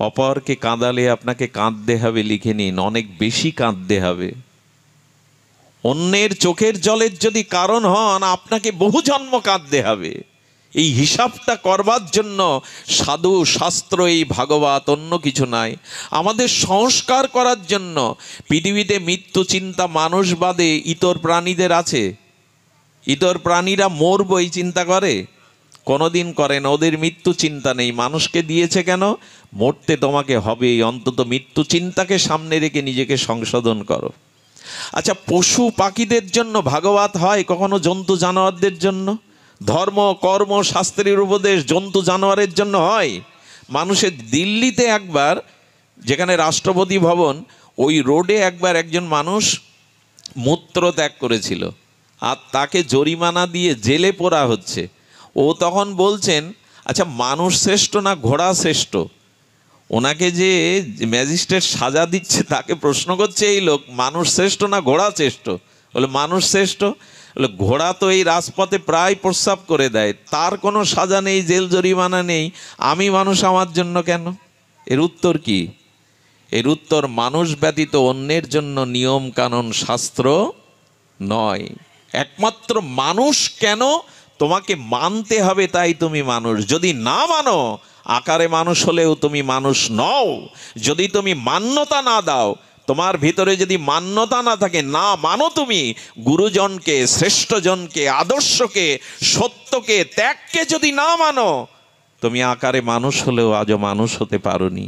অপরকে কাঁদালে আপনাকে কাঁদতে হবে, লিখে নিন, অনেক বেশি কাঁদতে হবে। অন্যের চোখের জলের যদি কারণ হন, আপনাকে বহু জন্ম কাঁদতে হবে। এই হিসাবটা করবার জন্য সাধু শাস্ত্র, এই ভাগবত, অন্য কিছু নাই। আমাদের সংস্কার করার জন্য। পৃথিবীতে মৃত্যু চিন্তা মানুষ বাদে ইতর প্রাণীদের আছে? ইতর প্রাণীরা মরবো এই চিন্তা করে? কোনোদিন করে না। ওদের মৃত্যু চিন্তা নেই। মানুষকে দিয়েছে কেন? মরতে তোমাকে হবেই। অন্তত মৃত্যু চিন্তাকে সামনে রেখে নিজেকে সংশোধন করো। আচ্ছা, পশু পাখিদের জন্য ভাগবত হয়, কখনো জন্তু জানোয়ারদের জন্য? ধর্ম কর্ম শাস্ত্রের উপদেশ জন্তু জানোয়ারের জন্য হয়? মানুষের দিল্লিতে একবার, যেখানে রাষ্ট্রপতি ভবন, ওই রোডে একবার একজন মানুষ মূত্র ত্যাগ করেছিল, আর তাকে জরিমানা দিয়ে জেলে পোরা হচ্ছে। ও তখন বলছেন, আচ্ছা মানুষ শ্রেষ্ঠ না ঘোড়া শ্রেষ্ঠ? ওনাকে যে ম্যাজিস্ট্রেট সাজা দিচ্ছে তাকে প্রশ্ন করছে এই লোক, মানুষ শ্রেষ্ঠ না ঘোড়া শ্রেষ্ঠ? বলে মানুষ শ্রেষ্ঠ। বলে ঘোড়া তো এই রাজপথে প্রায় প্রস্রাব করে দেয়, তার কোনো সাজা নেই, জেল জরিমানা নেই, আমি মানুষ আমার জন্য কেন? এর উত্তর কি? এর উত্তর, মানুষ ব্যতীত অন্যের জন্য নিয়ম কানুন শাস্ত্র নয়। একমাত্র মানুষ কেন? তোমাকে মানতে হবে, তাই তুমি মানুষ। যদি না মানো, আকারে মানুষ হলেও তুমি মানুষ নও। যদি তুমি মান্যতা না দাও, তোমার ভিতরে যদি মান্যতা না থাকে, না মানো তুমি গুরুজনকে, শ্রেষ্ঠজনকে, আদর্শকে, সত্যকে, ত্যাগকে যদি না মানো, তুমি আকারে মানুষ হলেও আজও মানুষ হতে পারোনি।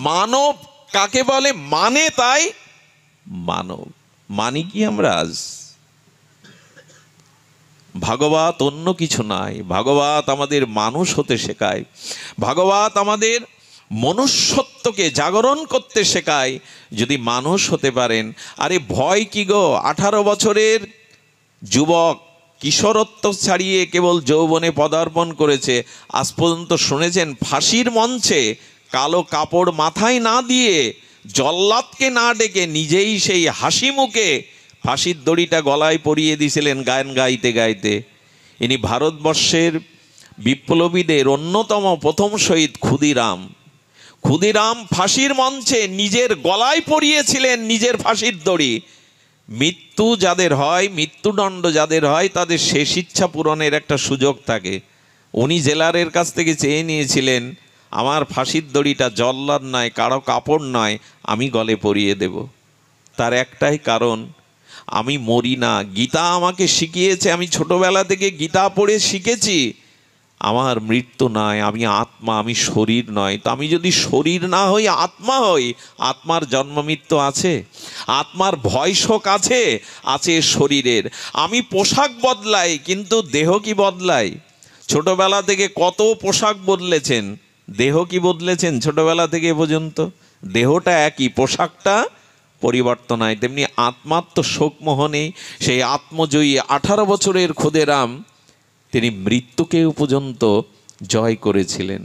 মানব কাকে বলে? মানে তাই মানব। মানি কি আমরা আজ? ভাগবত অন্য কিছু নাই। ভাগবত আমাদের মানুষ হতে শেখায়। ভাগবত আমাদের মনুষ্যত্বকে জাগরণ করতে শেখায়। যদি মানুষ হতে পারেন, আরে ভয় কি গো? 18 বছরের যুবক কিশোরত্ব ছাড়িয়ে কেবল যৌবনে পদার্পণ করেছে। আজ পর্যন্ত শুনেছেন ফাঁসির মঞ্চে কালো কাপড় মাথায় না দিয়ে, জল্লাদকে না ডেকে, নিজেই সেই হাসি মুখে ফাঁসির দড়িটা গলায় পরিয়ে দিয়েছিলেন গান গাইতে গাইতে। ইনি ভারতবর্ষের বিপ্লবীদের অন্যতম প্রথম শহীদ ক্ষুদিরাম। ক্ষুদিরাম ফাঁসির মঞ্চে নিজের গলায় পরিয়েছিলেন নিজের ফাঁসির দড়ি। মৃত্যু যাদের হয়, মৃত্যুদণ্ড যাদের হয়, তাদের শেষ ইচ্ছা পূরণের একটা সুযোগ থাকে। উনি জেলারের কাছ থেকে চেয়ে নিয়েছিলেন, আমার ফাঁসির দড়িটা জল্লাদ নয়, কারো কাপড় নয়, আমি গলে পরিয়ে দেব। তার একটাই কারণ, আমি মরি না। গীতা আমাকে শিখিয়েছে, আমি ছোটবেলা থেকে গীতা পড়ে শিখেছি, আমার মৃত্যু নয়, আমি আত্মা, আমি শরীর নয়। তো আমি যদি শরীর না হই, আত্মা হই, আত্মার জন্ম মৃত্যু আছে, আত্মার ভয় শোক আছে, আছে শরীরের। আমি পোশাক বদলাই, কিন্তু দেহ কি বদলাই? ছোটবেলা থেকে কত পোশাক বদলেছেন, দেহ কি বদলেছেন ছোটবেলা থেকে পর্যন্ত? দেহটা একই, পোশাকটা পরিবর্তন হয়। তেমনি আত্মার তো শোক মোহনে সেই আত্মজয়ী 18 বছরের ক্ষুদিরাম, তিনি মৃত্যুকেও পর্যন্ত জয় করেছিলেন।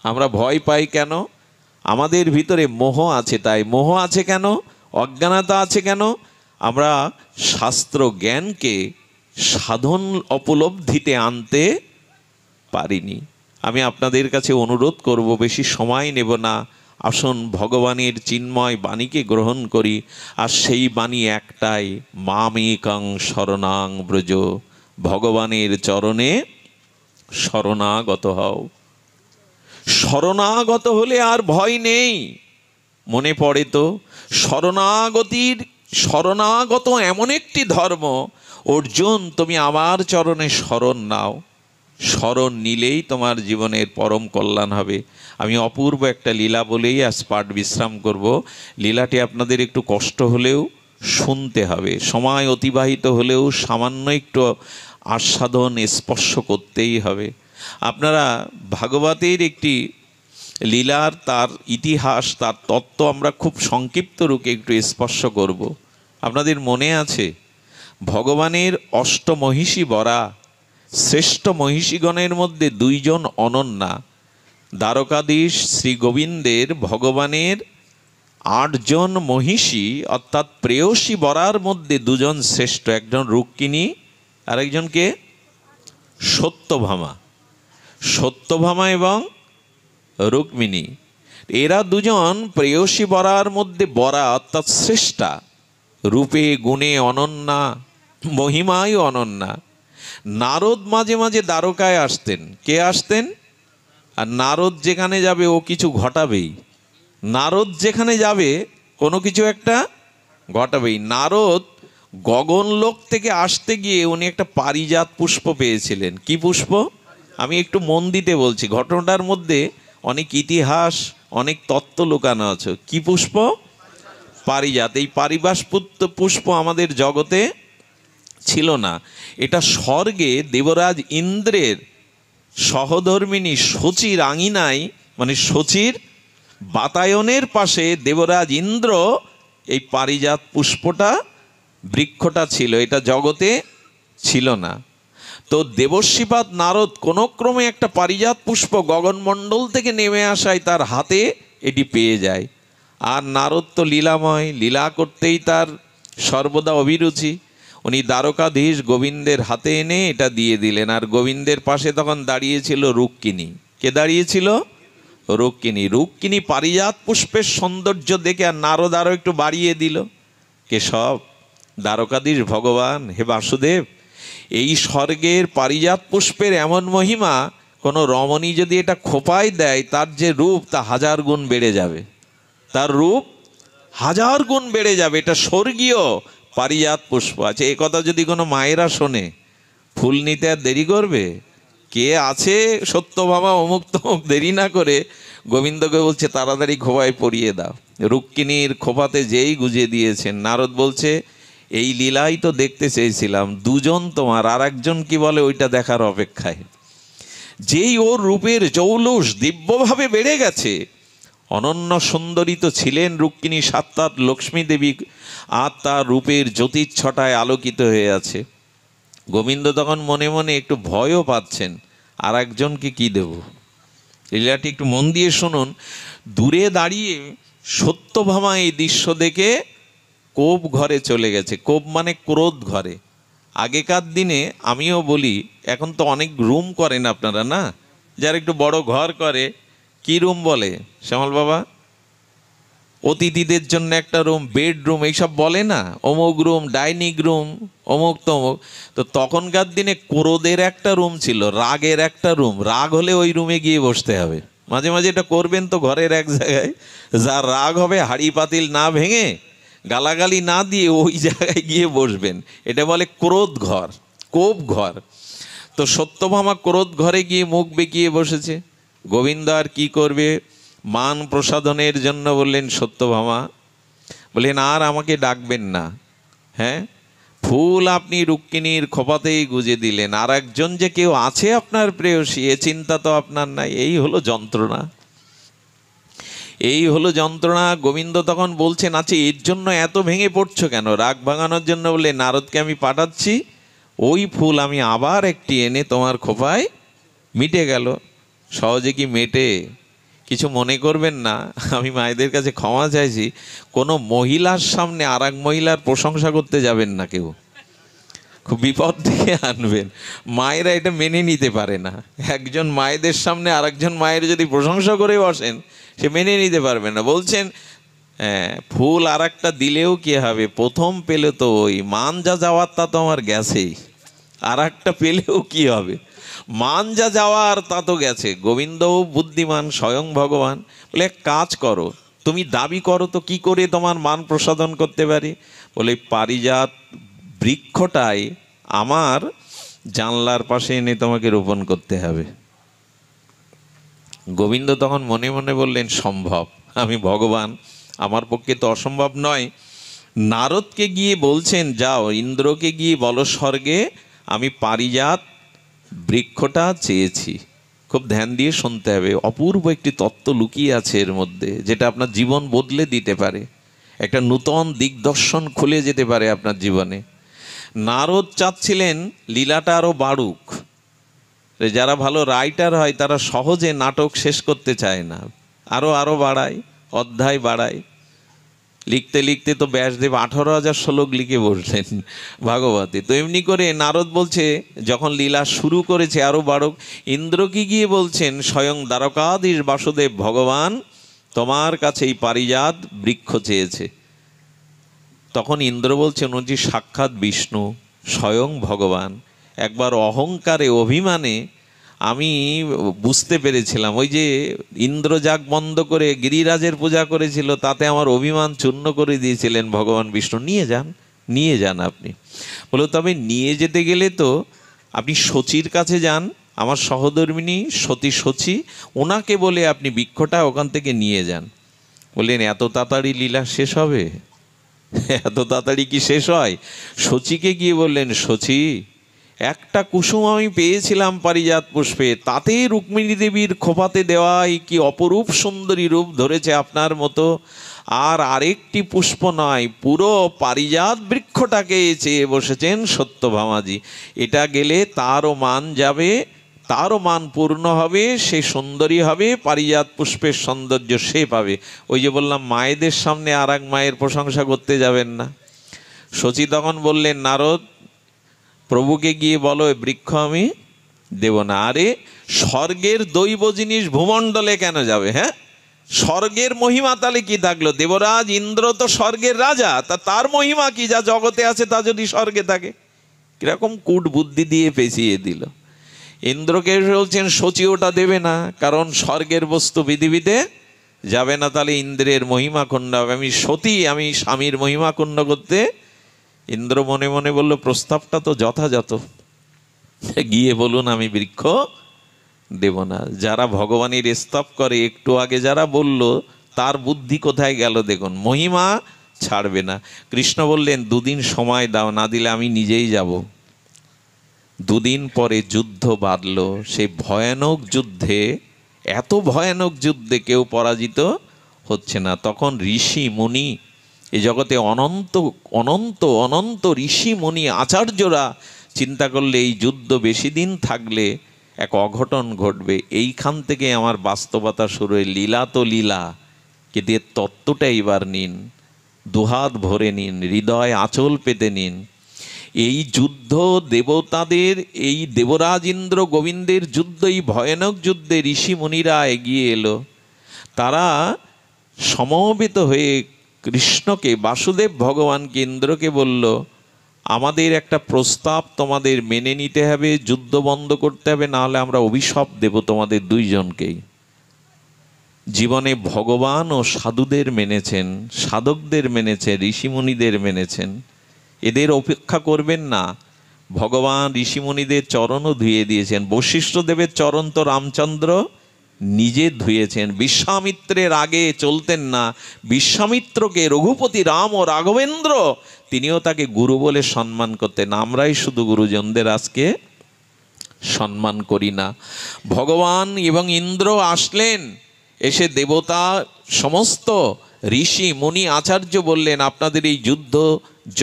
আমরা ভয় পাই কেন? আমাদের ভিতরে মোহ আছে। তাই মোহ আছে কেন? অজ্ঞানতা আছে কেন? আমরা শাস্ত্র জ্ঞানকে সাধন উপলব্ধিতে আনতে পারিনি। আমি আপনাদের কাছে অনুরোধ করব, বেশি সময় নেব না, আসুন ভগবানের চিন্ময় বাণীকে গ্রহণ করি। আর সেই বাণী একটাই, মামেকং শরণাং ব্রজ, ভগবানের চরণে শরণাগত হও। শরণাগত হলে আর ভয় নেই। মনে পড়ে তো, শরণাগত এমন একটি ধর্ম, অর্জুন তুমি আমার চরণে শরণ নাও। শরণ নিলেই তোমার জীবনের পরম কল্যাণ হবে। আমি অপূর্ব একটা লীলা বলেই আজ পাঠ বিশ্রাম করব। লীলাটি আপনাদের একটু কষ্ট হলেও শুনতে হবে, সময় অতিবাহিত হলেও সামান্য একটু আস্বাদন স্পর্শ করতেই হবে। আপনারা ভাগবতের একটি লীলার, তার ইতিহাস, তার তত্ত্ব আমরা খুব সংক্ষিপ্ত রূপে একটু স্পর্শ করব। আপনাদের মনে আছে, ভগবানের অষ্টমহিষী বরা, শ্রেষ্ঠ মহিষীগণের মধ্যে 2 জন অনন্যা। দ্বারকাধীশ শ্রী গোবিন্দের ভগবানের 8 জন মহিষী অর্থাৎ প্রেয়সী বরার মধ্যে 2 জন শ্রেষ্ঠ। একজন রুক্মিণী, আরেকজনকে সত্যভামা। সত্যভামা এবং রুক্মিণী, এরা দুজন প্রেয়সী বরার মধ্যে বরা অর্থাৎ শ্রেষ্ঠা, রূপে গুণে অনন্যা, মহিমায় অনন্যা। নারদ মাঝে মাঝে দ্বারকায় আসতেন। কে আসতেন? আর নারদ যেখানে যাবে ও কিছু ঘটাবেই। নারদ যেখানে যাবে কোনো কিছু একটা ঘটাবেই। নারদ গগনলোক থেকে আসতে গিয়ে উনি একটা পারিজাত পুষ্প পেয়েছিলেন। কি পুষ্প? আমি একটু মন দিতে বলছি, ঘটনাটার মধ্যে অনেক ইতিহাস, অনেক তত্ত্ব লুকানো আছে। কি পুষ্প? পারিজাত। এই পারিবাস পুষ্প আমাদের জগতে ছিল না। এটা স্বর্গে দেবরাজ ইন্দ্রের সহধর্মিণী শচীর আঙিনায়, মানে শচীর বাতায়নের পাশে দেবরাজ ইন্দ্র এই পারিজাত পুষ্পটা, বৃক্ষটা ছিল, এটা জগতে ছিল না। তো দেবর্ষিপাদ নারদ কোনো ক্রমে একটা পারিজাত পুষ্প গগনমণ্ডল থেকে নেমে আসায় তার হাতে এটি পেয়ে যায়। আর নারদ তো লীলাময়, লীলা করতেই তার সর্বদা অভিরুচি। উনি দ্বারকাধীশ গোবিন্দের হাতে এনে এটা দিয়ে দিলেন। আর গোবিন্দের পাশে তখন দাঁড়িয়েছিল রুক্মিণী। কে দাঁড়িয়েছিল? রুক্মিণী। রুক্মিণী পারিজাত পুষ্পের সৌন্দর্য দেখে আর নারদ আরও একটু বাড়িয়ে দিল। কেশব, দ্বারকাধীশ ভগবান, হে বাসুদেব, এই স্বর্গের পারিজাত পুষ্পের এমন মহিমা, কোনো রমণী যদি এটা খোপায় দেয় তার যে রূপ তা 1000 গুণ বেড়ে যাবে। তার রূপ 1000 গুণ বেড়ে যাবে। এটা স্বর্গীয় পারিজাত পুষ্প আছে। এ কথা যদি কোনো মায়েরা শোনে, ফুল নিতে আর দেরি করবে? কে আছে সত্যভামা অমুক তমুক, দেরি না করে গোবিন্দকে বলছে তাড়াতাড়ি খোপায় পরিয়ে দাও। রুক্মিণীর খোপাতে যেই গুজে দিয়েছেন, নারদ বলছে এই লীলাই তো দেখতে চেয়েছিলাম, দুজন তোমার, আর একজন কি বলে ওইটা দেখার অপেক্ষায়। যেই ওর রূপের জৌলুস দিব্যভাবে বেড়ে গেছে। অনন্য সুন্দরী তো ছিলেন রুক্মিণী সাক্ষাৎ লক্ষ্মী দেবী, আর তার রূপের জ্যোতিচ্ছটায় আলোকিত হয়ে আছে। গোবিন্দ তখন মনে মনে একটু ভয়ও পাচ্ছেন, আর একজনকে কি দেব। লীলাটি একটু মন দিয়ে শুনুন। দূরে দাঁড়িয়ে সত্যভামা এই দৃশ্য দেখে কোপ ঘরে চলে গেছে। কোপ মানে ক্রোধ ঘরে। আগেকার দিনে, আমিও বলি, এখন তো অনেক রুম করেন আপনারা না, যারা একটু বড় ঘর করে, কি রুম বলে শ্যামল বাবা? অতিথিদের জন্য একটা রুম, বেডরুম, এইসব বলে না, অমুক রুম, ডাইনিং রুম, অমুক তমুক। তো তখনকার দিনে ক্রোধের একটা রুম ছিল, রাগের একটা রুম। রাগ হলে ওই রুমে গিয়ে বসতে হবে। মাঝে মাঝে এটা করবেন তো ঘরের এক জায়গায়, যার রাগ হবে হাঁড়ি পাতিল না ভেঙে, গালাগালি না দিয়ে ওই জায়গায় গিয়ে বসবেন। এটা বলে ক্রোধ ঘর, কোপ ঘর। তো সত্যভামা ক্রোধ ঘরে গিয়ে মুখ বেঁকিয়ে বসেছে। গোবিন্দ আর কি করবে, মান প্রসাদনের জন্য বললেন সত্যভামা, বললেন আর আমাকে ডাকবেন না। হ্যাঁ, ফুল আপনি রুক্মিণীর খোপাতেই গুজে দিলেন, আর একজন যে কেউ আছে আপনার প্রেয়সী, এ চিন্তা তো আপনার নাই। এই হলো যন্ত্রণা, এই হলো যন্ত্রণা। গোবিন্দ তখন বলছেন, আচ্ছা এর জন্য এত ভেঙে পড়ছো কেন? রাগ ভাঙানোর জন্য বলে নারদকে আমি পাঠাচ্ছি, ওই ফুল আমি আবার একটি এনে তোমার খোপায়, মিটে গেল। সহজে কি মেটে? কিছু মনে করবেন না, আমি মায়েদের কাছে ক্ষমা চাইছি। কোনো মহিলার সামনে আর এক মহিলার প্রশংসা করতে যাবেন না কেউ, খুব বিপদ থেকে আনবেন। মায়েরা এটা মেনে নিতে পারে না। একজন মায়েদের সামনে আর একজন মায়ের যদি প্রশংসা করে বসেন, সে মেনে নিতে পারবে না। বলছেন হ্যাঁ, ফুল আর একটা দিলেও কি হবে, প্রথম পেলে তো ওই মান যা যাওয়ার তা তো আমার গেছেই, আর একটা পেলেও কি হবে, মান যা যাওয়ার তা তো গেছে। গোবিন্দও বুদ্ধিমান, স্বয়ং ভগবান। বলে এক কাজ করো, তুমি দাবি করো তো কি করে তোমার মান প্রসাদন করতে পারি। বলে পারিজাত বৃক্ষটাই আমার জানলার পাশে এনে তোমাকে রোপণ করতে হবে। গোবিন্দ তখন মনে মনে বললেন সম্ভব, আমি ভগবান, আমার পক্ষে তো অসম্ভব নয়। নারদকে গিয়ে বলছেন, যাও ইন্দ্রকে গিয়ে বলো স্বর্গে আমি পারিজাত বৃক্ষটা চেয়েছি। খুব ধ্যান দিয়ে শুনতে হবে, অপূর্ব একটি তত্ত্ব লুকিয়ে আছে এর মধ্যে, যেটা আপনার জীবন বদলে দিতে পারে, একটা নূতন দিগদর্শন খুলে যেতে পারে আপনার জীবনে। নারদ চাচ্ছিলেন লীলাটা আরও বাড়ুক। যারা ভালো রাইটার হয় তারা সহজে নাটক শেষ করতে চায় না, আরও বাড়ায়, অধ্যায় বাড়ায়। লিখতে লিখতে তো ব্যাসদেব 18,000 শ্লোক লিখে বসলেন ভাগবতে। তো এমনি করে নারদ বলছে যখন লীলা শুরু করেছে আরো বাড়ক, ইন্দ্রকে গিয়ে বলছেন স্বয়ং দ্বারকাধীশ বাসুদেব ভগবান তোমার কাছে এই পারিজাত বৃক্ষ চেয়েছে। তখন ইন্দ্র বলছেন উনি সাক্ষাৎ বিষ্ণু স্বয়ং ভগবান। একবার অহংকারে অভিমানে আমি বুঝতে পেরেছিলাম, ওই যে ইন্দ্রজাগ বন্ধ করে গিরিরাজের পূজা করেছিল, তাতে আমার অভিমান চূর্ণ করে দিয়েছিলেন ভগবান বিষ্ণু। নিয়ে যান আপনি। বলো তবে নিয়ে যেতে গেলে তো আপনি শচীর কাছে যান, আমার সহধর্মিণী সতী শচী, ওনাকে বলে আপনি বৃক্ষটা ওখান থেকে নিয়ে যান। বললেন এত তাড়াতাড়ি লীলা শেষ হবে? এত তাড়াতাড়ি কি শেষ হয়? শচীকে গিয়ে বললেন শচী, একটা কুসুম আমি পেয়েছিলাম পারিজাত পুষ্পে, তাতে রুক্মিণী দেবীর খোপাতে দেওয়াই কি অপরূপ সুন্দরী রূপ ধরেছে আপনার মতো। আর আরেকটি পুষ্প নয়, পুরো পারিজাত বৃক্ষটাকে চেয়ে বসেছেন সত্যভামাজি। এটা গেলে তারও মান যাবে, তারও মান পূর্ণ হবে, সে সুন্দরী হবে, পারিজাত পুষ্পের সৌন্দর্য সে পাবে। ওই যে বললাম মায়েদের সামনে আর এক মায়ের প্রশংসা করতে যাবেন না। শচী তখন বললেন নারদ, প্রভুকে গিয়ে বলো বৃক্ষ আমি দেব না। আরে স্বর্গের দৈব জিনিস ভূমণ্ডলে কেন যাবে? হ্যাঁ, স্বর্গের মহিমা তাহলে কি থাকলো? দেবরাজ ইন্দ্র তো স্বর্গের রাজা, তার মহিমা কি? যা জগতে আছে তা যদি স্বর্গে থাকে। কিরকম কূট বুদ্ধি দিয়ে পেঁচিয়ে দিল। ইন্দ্রকে বলছেন শচী ওটা দেবে না, কারণ স্বর্গের বস্তু পৃথিবীতে যাবে না, তাহলে ইন্দ্রের মহিমা ক্ষুণ্ণ হবে। আমি সতী, আমি স্বামীর মহিমা ক্ষুণ্ণ করতে। ইন্দ্র মনে মনে বলল প্রস্তাবটা তো যথাযথ, গিয়ে বলুন আমি বৃক্ষ দেব না। যারা ভগবানের স্তব করে, একটু আগে যারা বলল, তার বুদ্ধি কোথায় গেল দেখুন, মহিমা ছাড়বে না। কৃষ্ণ বললেন 2 দিন সময় দাও, না দিলে আমি নিজেই যাব। 2 দিন পরে যুদ্ধ বাঁধল। সেই ভয়ানক যুদ্ধে, এত ভয়ানক যুদ্ধে কেউ পরাজিত হচ্ছে না। তখন ঋষি মুনি, এই জগতে অনন্ত অনন্ত অনন্ত ঋষি মুনি আচার্যরা চিন্তা করলে এই যুদ্ধ বেশি দিন থাকলে এক অঘটন ঘটবে। এইখান থেকে আমার বাস্তবতা শুরু হয়। লীলা তো লীলা, কিন্তু এর তত্ত্বটা এবার নিন, দুহাত ভরে নিন, হৃদয় আঁচল পেতে নিন। এই যুদ্ধ দেবতাদের, এই দেবরাজ ইন্দ্র গোবিন্দের যুদ্ধ, এই ভয়ানক যুদ্ধে ঋষি মুনিরা এগিয়ে এলো। তারা সমবেত হয়ে কৃষ্ণকে, বাসুদেব ভগবানকে, ইন্দ্রকে বলল আমাদের একটা প্রস্তাব তোমাদের মেনে নিতে হবে, যুদ্ধ বন্ধ করতে হবে, না হলে আমরা অভিশাপ দেব তোমাদের 2 জনকেই। জীবনে ভগবান ও সাধুদের মেনেছেন, সাধকদের মেনেছেন, ঋষিমুনিদের মেনেছেন, এদের অপেক্ষা করবেন না। ভগবান ঋষিমুনিদের চরণও ধুয়ে দিয়েছেন। বশিষ্ঠদেবের চরণ তো রামচন্দ্র নিজে ধুয়েছেন। বিশ্বামিত্রের আগে চলতেন না, বিশ্বামিত্রকে রঘুপতি রাম ও রাঘবেন্দ্র তিনিও তাকে গুরু বলে সম্মান করতেন। আমরাই শুধু গুরুজনদের আজকে সম্মান করি না। ভগবান এবং ইন্দ্র আসলেন, এসে দেবতা সমস্ত ঋষি মুনি আচার্য বললেন আপনাদের এই যুদ্ধ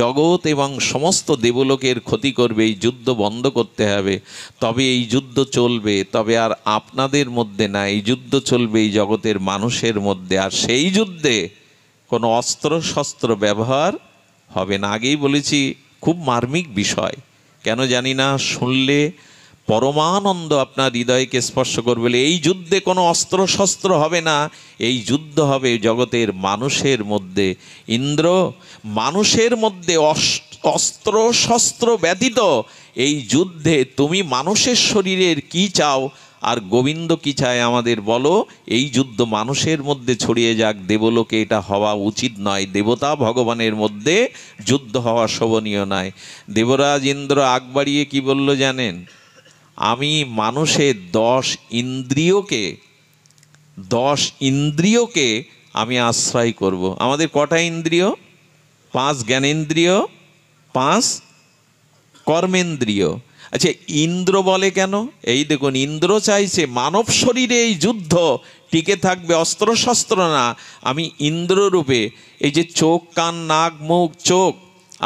জগৎ এবং সমস্ত দেবলোকের ক্ষতি করবে, এই যুদ্ধ বন্ধ করতে হবে, তবে এই যুদ্ধ চলবে, তবে আর আপনাদের মধ্যে না, এই যুদ্ধ চলবে এই জগতের মানুষের মধ্যে। আর সেই যুদ্ধে কোনো অস্ত্র শস্ত্র ব্যবহার হবে না। আগেই বলেছি, খুব মার্মিক বিষয়, কেন জানি না, শুনলে পরমানন্দ আপনার হৃদয়কে স্পর্শ করবে। এই যুদ্ধে কোনো অস্ত্র শস্ত্র হবে না, এই যুদ্ধ হবে জগতের মানুষের মধ্যে। ইন্দ্র, মানুষের মধ্যে অস্ত্র শস্ত্র ব্যতীত এই যুদ্ধে তুমি মানুষের শরীরের কি চাও আর গোবিন্দ কি চায় আমাদের বলো। এই যুদ্ধ মানুষের মধ্যে ছড়িয়ে যাক, দেবলোকে এটা হওয়া উচিত নয়। দেবতা ভগবানের মধ্যে যুদ্ধ হওয়া শোভনীয় নয়। দেবরাজ ইন্দ্র আগ বাড়িয়ে কি বলল জানেন? আমি মানুষের 10 ইন্দ্রিয়কে আমি আশ্রয় করব। আমাদের কটা ইন্দ্রিয়? 5 জ্ঞানেন্দ্রিয়, 5 কর্মেন্দ্রিয়। আচ্ছা, ইন্দ্র বলে কেন? এই দেখুন, ইন্দ্র চাইছে মানব শরীরে এই যুদ্ধ টিকে থাকবে, অস্ত্র শস্ত্র না। আমি ইন্দ্ররূপে এই যে চোখ কান নাক মুখ, চোখ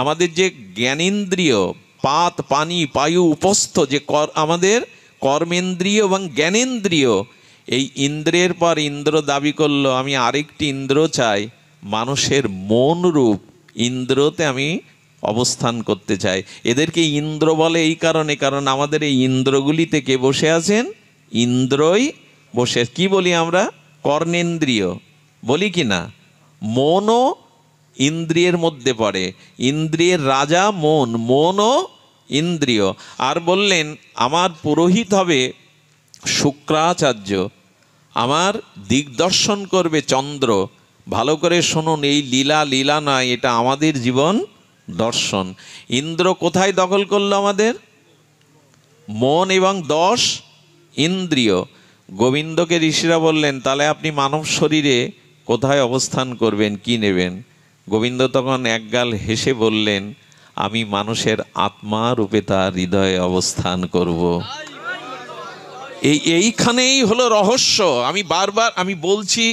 আমাদের যে জ্ঞানেন্দ্রিয়, পাত পানি পায়ু উপস্থ যে আমাদের কর্মেন্দ্রিয় এবং জ্ঞানেন্দ্রিয়, এই ইন্দ্রের পর ইন্দ্র দাবি করলো আমি আরেকটি ইন্দ্র চাই, মানুষের মন রূপ ইন্দ্রতে আমি অবস্থান করতে চাই। এদেরকে ইন্দ্র বলে এই কারণে, কারণ আমাদের এই ইন্দ্রগুলিতে কে বসে আছেন? ইন্দ্রই বসে। কি বলি আমরা? কর্ণেন্দ্রিয় বলি কি না? মনও ইন্দ্রিয়ের মধ্যে পড়ে। ইন্দ্রিয়ের রাজা মন, মনও ইন্দ্রিয়। আর বললেন আমার পুরোহিত হবে শুক্রাচার্য, আমার দিগদর্শন করবে চন্দ্র। ভালো করে শুনুন, এই লীলা লীলা নয়, এটা আমাদের জীবন দর্শন। ইন্দ্র কোথায় দখল করলো? আমাদের মন এবং 10 ইন্দ্রিয়। গোবিন্দকে ঋষিরা বললেন তাহলে আপনি মানব শরীরে কোথায় অবস্থান করবেন, কি নেবেন? গোবিন্দ তখন একগাল হেসে বললেন আমি মানুষের আত্মা রূপে তার হৃদয়ে অবস্থান করব। এইখানেই হলো রহস্য। আমি বারবার বলছি,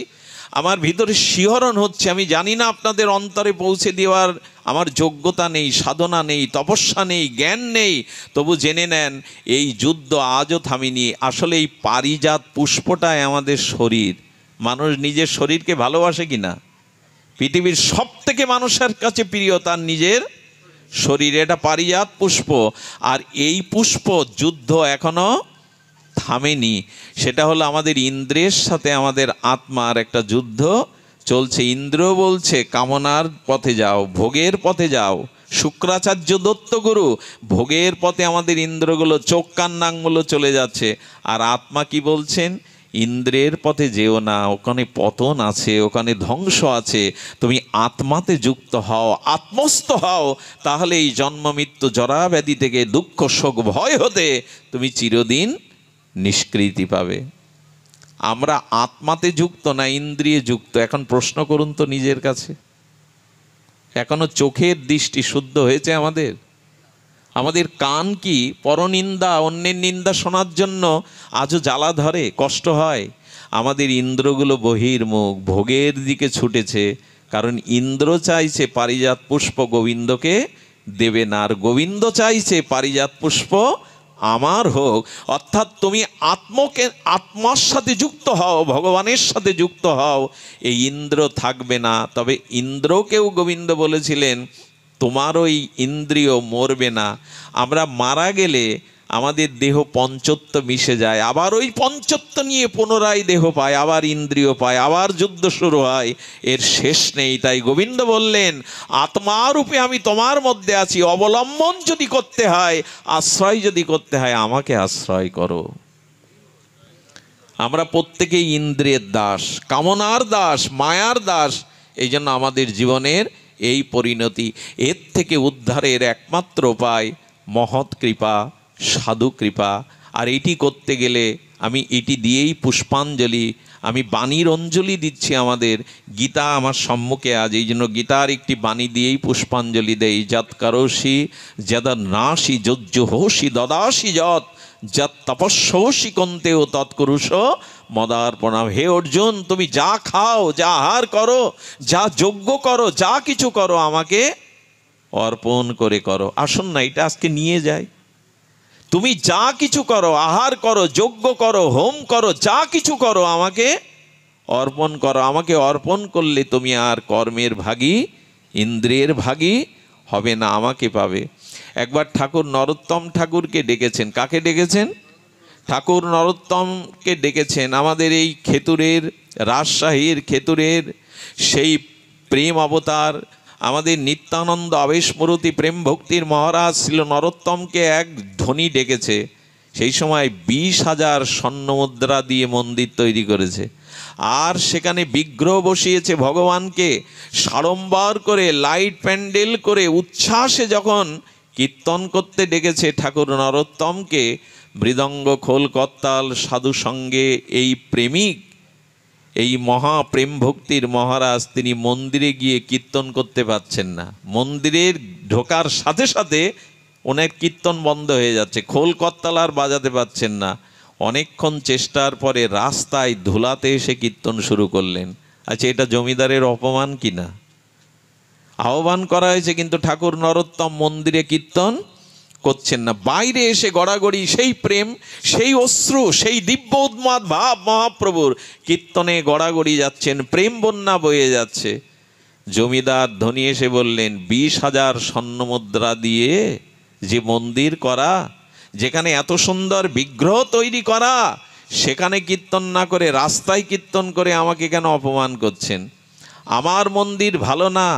আমার ভিতরে শিহরণ হচ্ছে। আমি জানি না আপনাদের অন্তরে পৌঁছে দেওয়ার আমার যোগ্যতা নেই, সাধনা নেই, তপস্যা নেই, জ্ঞান নেই। তবু জেনে নেন এই যুদ্ধ আজও থামিনি। আসলে এই পারিজাত পুষ্পটাই আমাদের শরীর। মানুষ নিজের শরীরকে ভালোবাসে কিনা? পৃথিবীর সব থেকে মানুষের কাছে প্রিয় তার নিজের শরীর। এটা পারিজাত পুষ্প। আর এই পুষ্প যুদ্ধ এখনো থামেনি। সেটা হলো আমাদের ইন্দ্রিয়ের সাথে আমাদের আত্মার একটা যুদ্ধ চলছে। ইন্দ্র বলছে কামনার পথে যাও, ভোগের পথে যাও। শুক্রাচার্য দত্তগুরু ভোগের পথে আমাদের ইন্দ্রগুলো, চোখ কান নাকগুলো চলে যাচ্ছে। আর আত্মা কি বলছেন? ইন্দ্রের পথে যেও না, ওখানে পতন আছে, ওখানে ধ্বংস আছে। তুমি আত্মাতে যুক্ত হও, আত্মস্থ হও, তাহলে এই জন্ম মৃত্যু জরা ব্যাধি থেকে, দুঃখ শোক ভয় হতে তুমি চিরদিন নিষ্কৃতি পাবে। আমরা আত্মাতে যুক্ত না ইন্দ্রিয়ে যুক্ত। এখন প্রশ্ন করুন তো নিজের কাছে, এখনো চোখের দৃষ্টি শুদ্ধ হয়েছে আমাদের? আমাদের কান কি পরনিন্দা, অন্যের নিন্দা শোনার জন্য আজও জ্বালা ধরে, কষ্ট হয়? আমাদের ইন্দ্রগুলো বহির্মুখ, ভোগের দিকে ছুটেছে। কারণ ইন্দ্র চাইছে পারিজাত পুষ্প গোবিন্দকে দেবে না, আর গোবিন্দ চাইছে পারিজাত পুষ্প আমার হোক। অর্থাৎ তুমি আত্মার সাথে যুক্ত হও, ভগবানের সাথে যুক্ত হও, এই ইন্দ্র থাকবে না। তবে ইন্দ্রকেও গোবিন্দ বলেছিলেন তোমার ওই ইন্দ্রিয় মরবে না। আমরা মারা গেলে আমাদের দেহ পঞ্চত্ব মিশে যায়, আবার ওই পঞ্চত্ব নিয়ে পুনরায় দেহ পায়, আবার ইন্দ্রিয় পায়, আবার যুদ্ধ শুরু হয়, এর শেষ নেই। তাই গোবিন্দ বললেন আত্মারূপে আমি তোমার মধ্যে আছি, অবলম্বন যদি করতে হয়, আশ্রয় যদি করতে হয়, আমাকে আশ্রয় করো। আমরা প্রত্যেকেই ইন্দ্রিয়ের দাস, কামনার দাস, মায়ার দাস। এই জন্য আমাদের জীবনের এই পরিণতি। এর থেকে উদ্ধারের একমাত্র উপায় মহৎ কৃপা, সাধু কৃপা। আর এটি করতে গেলে আমি এটি দিয়েই পুষ্পাঞ্জলি, আমি বাণীর অঞ্জলি দিচ্ছি। আমাদের গীতা আমার সম্মুখে আজ, এই জন্য গীতার একটি বাণী দিয়েই পুষ্পাঞ্জলি দেই। যৎ করোষি যদ নাসি যজ্জুহোষি দদাসি যৎ যৎ তপস্যসি কন্তেও তৎকুরুষ মদার্পণাম। হে অর্জুন, তুমি যা খাও, যা আহার করো, যা যজ্ঞ করো, যা কিছু করো, আমাকে অর্পণ করে করো। আসুন না এটা আজকে নিয়ে যাই। তুমি যা কিছু করো, আহার করো, যজ্ঞ করো, হোম করো, যা কিছু করো, আমাকে অর্পণ করো। আমাকে অর্পণ করলে তুমি আর কর্মের ভাগী, ইন্দ্রিয়ের ভাগী হবে না, আমাকে পাবে। একবার ঠাকুর নরোত্তম ঠাকুরকে ডেকেছেন। কাকে ডেকেছেন? ঠাকুর নরোত্তমকে ডেকেছেন। আমাদের এই খেতুরের, রাজশাহীর খেতুরের সেই প্রেম অবতার, আমাদের নিত্যানন্দ আবেশমূর্তি প্রেম ভক্তির মহারাজ ছিল নরোত্তমকে এক ধনী ডেকেছে। সেই সময় 20,000 স্বর্ণমুদ্রা দিয়ে মন্দির তৈরি করেছে, আর সেখানে বিগ্রহ বসিয়েছে ভগবানকে সাড়ম্বর করে, লাইট প্যান্ডেল করে, উচ্ছ্বাসে যখন কীর্তন করতে ডেকেছে ঠাকুর নরোত্তমকে, মৃদঙ্গ খোল করতাল সাধু সঙ্গে এই প্রেমিক, এই মহাপ্রেম ভক্তির মহারাজ, তিনি মন্দিরে গিয়ে কীর্তন করতে পারছেন না। মন্দিরের ঢোকার সাথে সাথে ওনার কীর্তন বন্ধ হয়ে যাচ্ছে, খোল করতাল আর বাজাতে পারছেন না। অনেকক্ষণ চেষ্টার পরে রাস্তায় ধুলাতে এসে কীর্তন শুরু করলেন। আচ্ছা, এটা জমিদারের অপমান কিনা? আহ্বান করা হয়েছে কিন্তু ঠাকুর নরোত্তম মন্দিরে কীর্তন করছেন না। বাইরে এসে গড়াগড়ি সেই প্রেম, সেই অশ্রু, সেই দিব্য উন্মাদ ভাব মহাপ্রভুর, কীর্তনে গড়াগড়ি যাচ্ছেন, প্রেম বন্যা বয়ে যাচ্ছে। জমিদার ধনী এসে বললেন, 20,000 স্বর্ণমুদ্রা দিয়ে যে মন্দির করা, যেখানে এত সুন্দর বিগ্রহ তৈরি করা, সেখানে কীর্তন না করে রাস্তায় কীর্তন করে আমাকে কেন অপমান করছেন? আমার মন্দির ভালো না,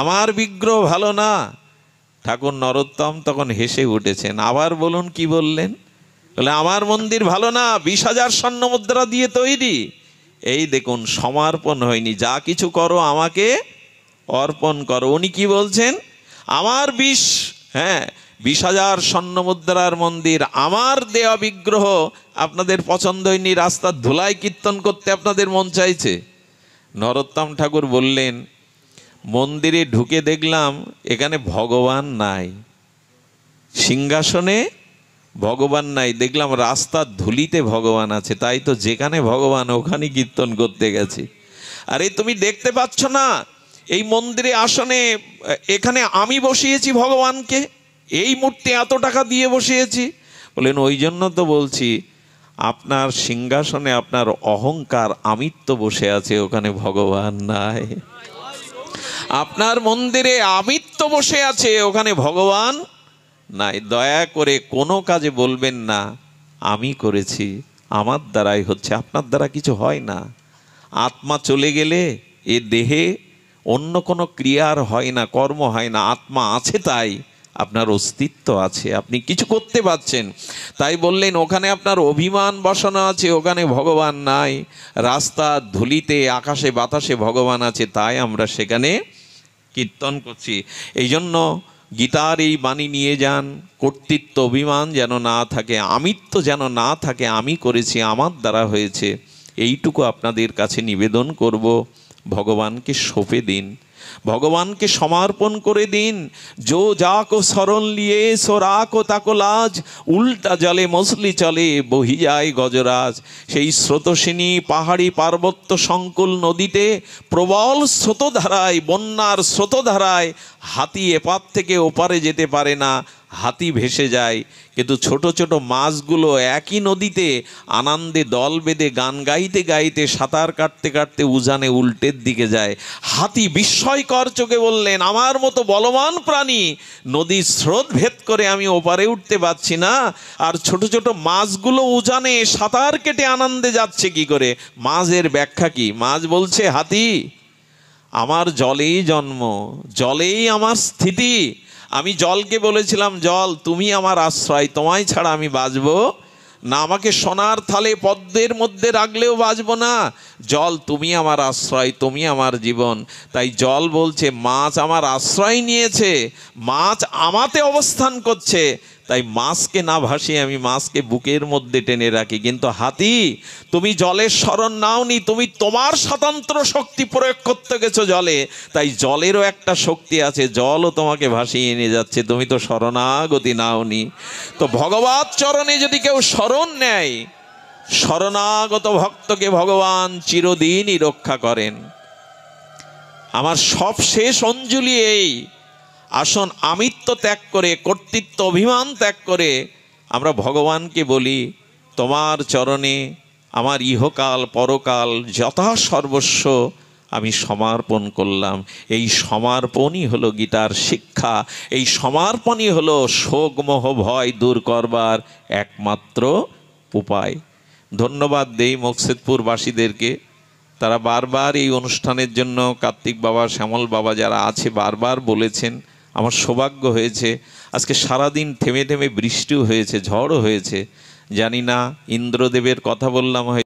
আমার বিগ্রহ ভালো না। ঠাকুর নরোত্তম তখন হেসে উঠেছেন। আবার বলুন কি বললেন? বলে, আমার মন্দির ভালো না, 20,000 স্বর্ণমুদ্রা দিয়ে তৈরি। এই দেখুন, সমর্পণ হয়নি। যা কিছু করো আমাকে অর্পণ করো। উনি কি বলছেন? আমার 20,000 স্বর্ণমুদ্রার মন্দির, আমার দেওয়া বিগ্রহ আপনাদের পছন্দ হয়নি, রাস্তার ধুলায় কীর্তন করতে আপনাদের মন চাইছে। নরোত্তম ঠাকুর বললেন, মন্দিরে ঢুকে দেখলাম এখানে ভগবান নাই, সিংহাসনে ভগবান নাই, দেখলাম রাস্তার ধুলিতে ভগবান আছে। তাই তো যেখানে ভগবান ওখানে কীর্তন করতে গেছি। আরে তুমি দেখতে পাচ্ছ না এই মন্দিরে আসনে এখানে আমি বসিয়েছি ভগবানকে, এই মূর্তি এত টাকা দিয়ে বসিয়েছি। বলেন, ওই জন্য তো বলছি আপনার সিংহাসনে আপনার অহংকার আমিত্ব বসে আছে, ওখানে ভগবান নাই। আপনার মন্দিরে আমিত্ব বসে আছে, ওখানে ভগবান নাই। দয়া করে কোনো কাজে বলবেন না আমি করেছি, আমার দ্বারাই হচ্ছে। আপনার দ্বারা কিছু হয় না। আত্মা চলে গেলে এ দেহে অন্য কোনো ক্রিয়ার হয় না, কর্ম হয় না। আত্মা আছে তাই আপনার অস্তিত্ব আছে, আপনি কিছু করতে পারছেন। তাই বললেন ওখানে আপনার অভিমান বসানো আছে, ওখানে ভগবান নাই। রাস্তা ধুলিতে আকাশে বাতাসে ভগবান আছে, তাই আমরা সেখানে কীর্তন করছি। এই জন্য গীতার এই বাণী নিয়ে যান, কর্তৃত্ব অভিমান যেন না থাকে, আমিত্ব যেন না থাকে, আমি করেছি, আমার দ্বারা হয়েছে, এইটুকু আপনাদের কাছে নিবেদন করব। ভগবানকে সঁপে দিন, ভগবানকে সমর্পণ করে দিন। যো যাকো শরণ লিয়ে সো রাখো তাকো লাজ, উল্টা জলে মছলি চলে বহি যায় গজরাজ। সেই স্রোতস্বিনী পাহাড়ি পার্বত্য সংকুল নদীতে প্রবল স্রোতধারায়, বন্যার স্রোতধারায় হাতি এপার থেকে ওপারে যেতে পারে না, হাতি ভেসে যায়। কিন্তু ছোট ছোট মাছগুলো একই নদীতে আনন্দে দল বেঁধে গান গাইতে গাইতে সাঁতার কাটতে কাটতে উজানে উল্টের দিকে যায়। হাতি বিস্ময়কর চোখে বললেন, আমার মতো বলবান প্রাণী নদীর স্রোত ভেদ করে আমি ওপারে উঠতে পারছি না, আর ছোট ছোট মাছগুলো উজানে সাঁতার কেটে আনন্দে যাচ্ছে কি করে? মাছের ব্যাখ্যা কি? মাছ বলছে, হাতি আমার জলেই জন্ম, জলেই আমার স্থিতি। আমি জলকে বলেছিলাম, জল তুমি আমার আশ্রয়, তোমায় ছাড়া আমি বাঁচবো না। আমাকে সোনার থালে পদ্মের মধ্যে রাখলেও বাঁচবো না। জল তুমি আমার আশ্রয়, তুমি আমার জীবন। তাই জল বলছে মাছ আমার আশ্রয় নিয়েছে, মাছ আমাতে অবস্থান করছে, তাই মাছকে না ভাসিয়ে আমি মাছকে বুকের মধ্যে টেনে রাখি। কিন্তু হাতি তুমি জলের শরণ নাওনি, তুমি তোমার স্বতন্ত্র শক্তি প্রয়োগ করতে গেছো জলে, তাই জলেরও একটা শক্তি আছে, জলও তোমাকে ভাসিয়ে নিয়ে যাচ্ছে, তুমি তো শরণাগতি নাওনি। তো ভগবৎ চরণে যদি কেউ শরণ নেয়, শরণাগত ভক্তকে ভগবান চিরদিনই রক্ষা করেন। আমার সব শেষ অঞ্জলি এই, আসুন আমিত্ব ত্যাগ করে, কর্তৃত্ব অভিমান ত্যাগ করে আমরা ভগবানকে বলি, তোমার চরণে আমার ইহকাল পরকাল যথা সর্বস্ব আমি সমর্পণ করলাম। এই সমর্পণই হলো গীতার শিক্ষা, এই সমর্পণই হলো শোক মোহ ভয় দূর করবার একমাত্র উপায়। ধন্যবাদ দেই মকসেদপুরবাসীদেরকে, তারা বারবার এই অনুষ্ঠানের জন্য, কার্তিক বাবা শ্যামল বাবা যারা আছে বারবার বলেছেন। আমার সৌভাগ্য হয়েছে আজকে সারাদিন থেমে থেমে বৃষ্টিও হয়েছে, ঝড়ও হয়েছে। জানি না ইন্দ্রদেবের কথা বললাম